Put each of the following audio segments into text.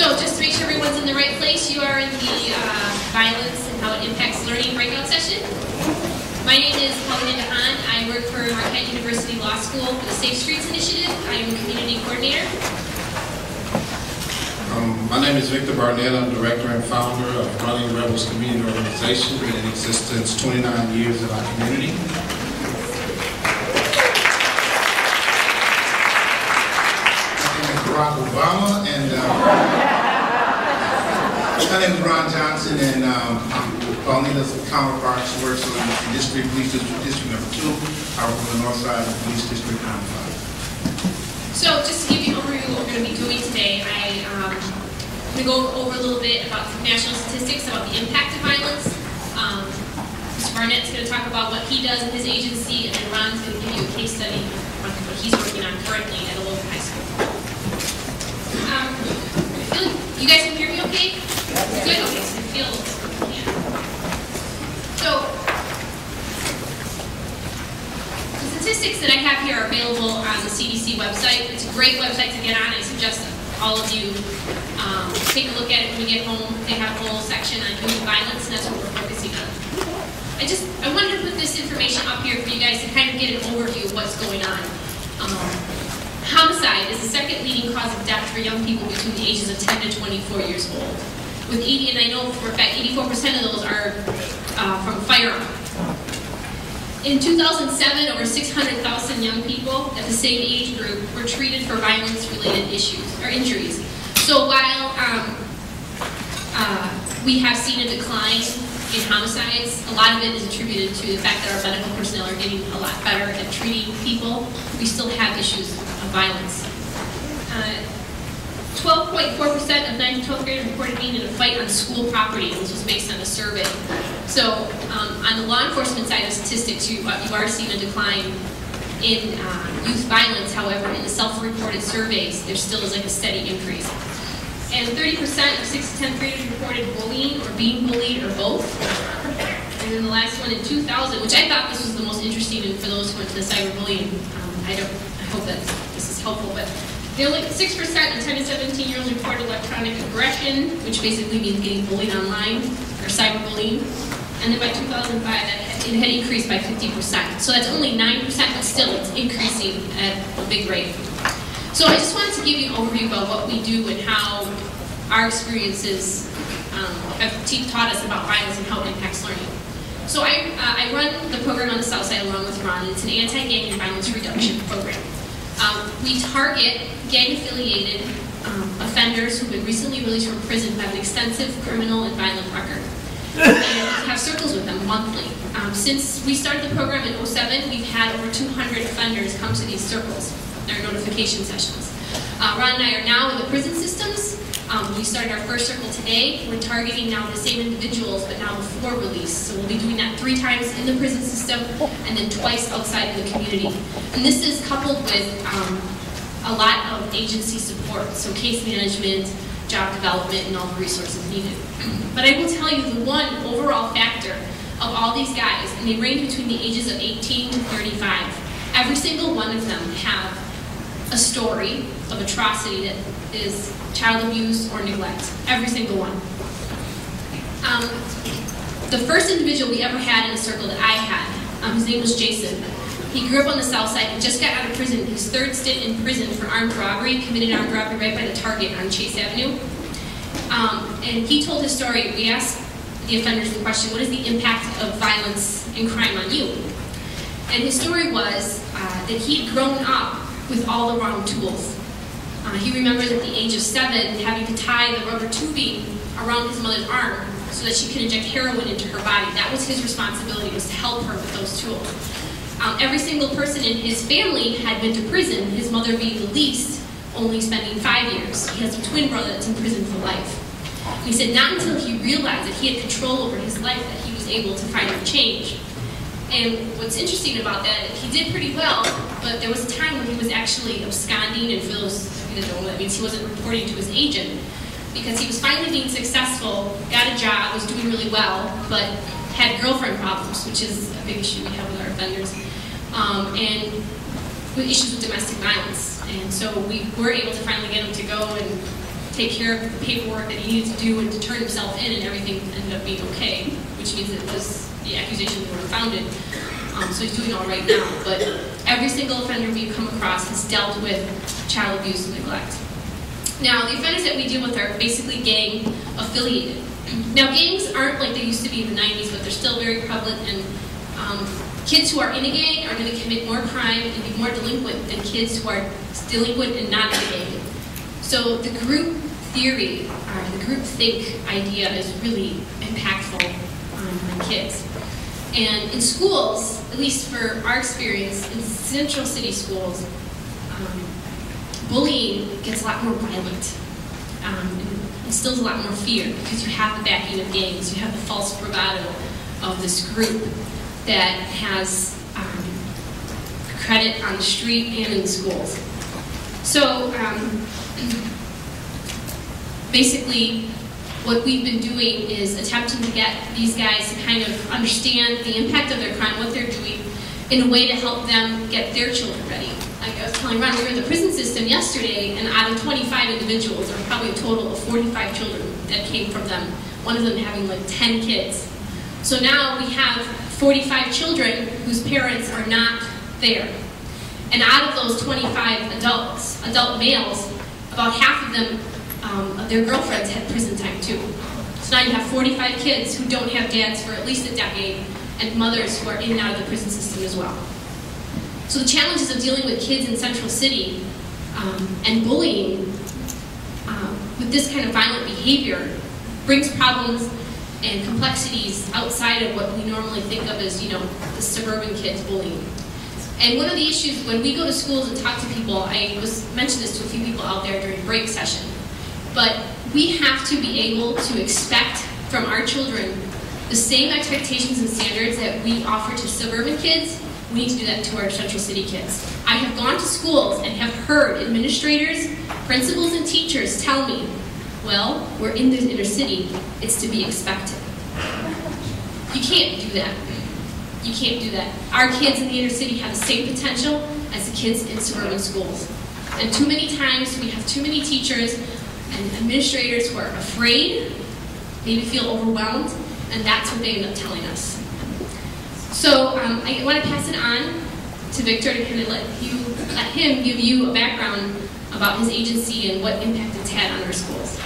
So just to make sure everyone's in the right place, you are in the violence and how it impacts learning breakout session. My name is Paulina DeHaan. I work for Marquette University Law School for the Safe Streets Initiative. I am a community coordinator. My name is Victor Barnett. I'm director and founder of Running Rebels Community Organization, been in existence 29 years in our community. Barack Obama, and my name is Ron Johnson, and Paulina's counterpart. She works on the District Police District number 2. I work on the north side of the Police District number 5. So just to give you an overview of what we're going to be doing today, I'm going to go over a little bit about national statistics about the impact of violence. Mr. Barnett's going to talk about what he does in his agency, and then Ron's going to give you a case study on what he's working on currently at a local high school. You guys can hear me okay? Good, okay, so I feel yeah. So, the statistics that I have here are available on the CDC website. It's a great website to get on. I suggest all of you take a look at it when you get home. They have a whole section on youth violence, and that's what we're focusing on. I wanted to put this information up here for you guys to kind of get an overview of what's going on. Homicide is the second leading cause of death for young people between the ages of 10 to 24 years old. With 80, and I know for a fact 84% of those are from firearm. In 2007, over 600,000 young people at the same age group were treated for violence-related issues or injuries. So while we have seen a decline in homicides, a lot of it is attributed to the fact that our medical personnel are getting a lot better at treating people. We still have issues of violence. 12.4% of 9 to 12th graders reported being in a fight on school property. This was based on a survey. So on the law enforcement side of statistics, you are seeing a decline in youth violence. However, in the self-reported surveys, there still is like a steady increase. And 30% of 6 to 10th graders reported bullying or being bullied or both. And then the last one in 2000, which I thought this was the most interesting, and for those who went to the cyberbullying, I hope that this is helpful, but only 6% of 10 to 17-year-olds reported electronic aggression, which basically means getting bullied online or cyberbullying. And then by 2005, it had increased by 50%. So that's only 9%, but still it's increasing at a big rate. So I just wanted to give you an overview about what we do and how our experiences have taught us about violence and how it impacts learning. So I run the program on the South Side along with Ron. It's an anti-gang and violence reduction program. We target gang-affiliated offenders who've been recently released from prison who have an extensive criminal and violent record. And have circles with them monthly. Since we started the program in 2007, we've had over 200 offenders come to these circles, our notification sessions. Ron and I are now in the prison systems. We started our first circle today. We're targeting now the same individuals, but now before release. So we'll be doing that 3 times in the prison system and then twice outside of the community. And this is coupled with a lot of agency support, so case management, job development, and all the resources needed. But I will tell you the one overall factor of all these guys, and they range between the ages of 18 to 35, every single one of them have a story of atrocity that is child abuse or neglect. Every single one. The first individual we ever had in the circle that I had, his name was Jason. He grew up on the South Side and just got out of prison. His 3rd stint in prison for armed robbery, committed armed robbery right by the Target on Chase Avenue. And he told his story. We asked the offenders the question, what is the impact of violence and crime on you? And his story was that he had grown up with all the wrong tools. He remembers at the age of 7 having to tie the rubber tubing around his mother's arm so that she could inject heroin into her body. That was his responsibility, was to help her with those tools. Every single person in his family had been to prison, his mother being the least, only spending 5 years. He has a twin brother that's in prison for life. He said not until he realized that he had control over his life that he was able to finally change. And what's interesting about that, he did pretty well, but there was a time when he was actually absconding, and for those who don't know, that means he wasn't reporting to his agent, because he was finally being successful, got a job, was doing really well, but had girlfriend problems, which is a big issue we have with our offenders, and with issues with domestic violence. And so we were able to finally get him to go and take care of the paperwork that he needed to do and to turn himself in, and everything ended up being okay, which means that the accusations were founded. So he's doing all right now. But every single offender we've come across has dealt with child abuse and neglect. Now, the offenders that we deal with are basically gang affiliated. Now, gangs aren't like they used to be in the 90s, but they're still very prevalent, and kids who are in a gang are going to commit more crime and be more delinquent than kids who are delinquent and not in a gang. So the group theory, or the group think idea is really impactful on kids. And in schools, at least for our experience, in Central City schools, bullying gets a lot more violent. And instills a lot more fear because you have the backing of gangs, you have the false bravado of this group that has credit on the street and in the schools. So basically what we've been doing is attempting to get these guys to kind of understand the impact of their crime, what they're doing, in a way to help them get their children ready. Like I was telling Ron, we were in the prison system yesterday, and out of 25 individuals, there were probably a total of 45 children that came from them, one of them having like 10 kids. So now we have 45 children whose parents are not there. And out of those 25 adult males, about half of them, their girlfriends had prison time too. So now you have 45 kids who don't have dads for at least a decade, and mothers who are in and out of the prison system as well. So the challenges of dealing with kids in Central City and bullying with this kind of violent behavior brings problems and complexities outside of what we normally think of as, you know, the suburban kids bullying. And one of the issues when we go to schools and talk to people, I mentioned this to a few people out there during break session, but we have to be able to expect from our children the same expectations and standards that we offer to suburban kids. We need to do that to our Central City kids. I have gone to schools and have heard administrators, principals, and teachers tell me, well, we're in the inner city, it's to be expected. You can't do that. You can't do that. Our kids in the inner city have the same potential as the kids in suburban schools. And too many times we have too many teachers and administrators who are afraid, maybe feel overwhelmed, and that's what they end up telling us. So I want to pass it on to Victor to kind of let him give you a background about his agency and what impact it's had on our schools.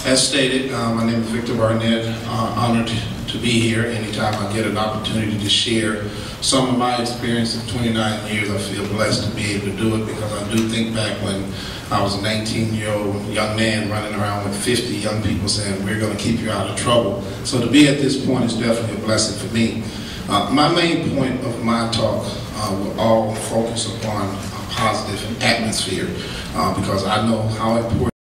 As stated, my name is Victor Barnett. Honored to be here. Anytime I get an opportunity to share some of my experience of 29 years, I feel blessed to be able to do it, because I do think back when I was a 19-year-old young man running around with 50 young people saying, we're going to keep you out of trouble. So to be at this point is definitely a blessing for me. My main point of my talk will all focus upon a positive atmosphere, because I know how important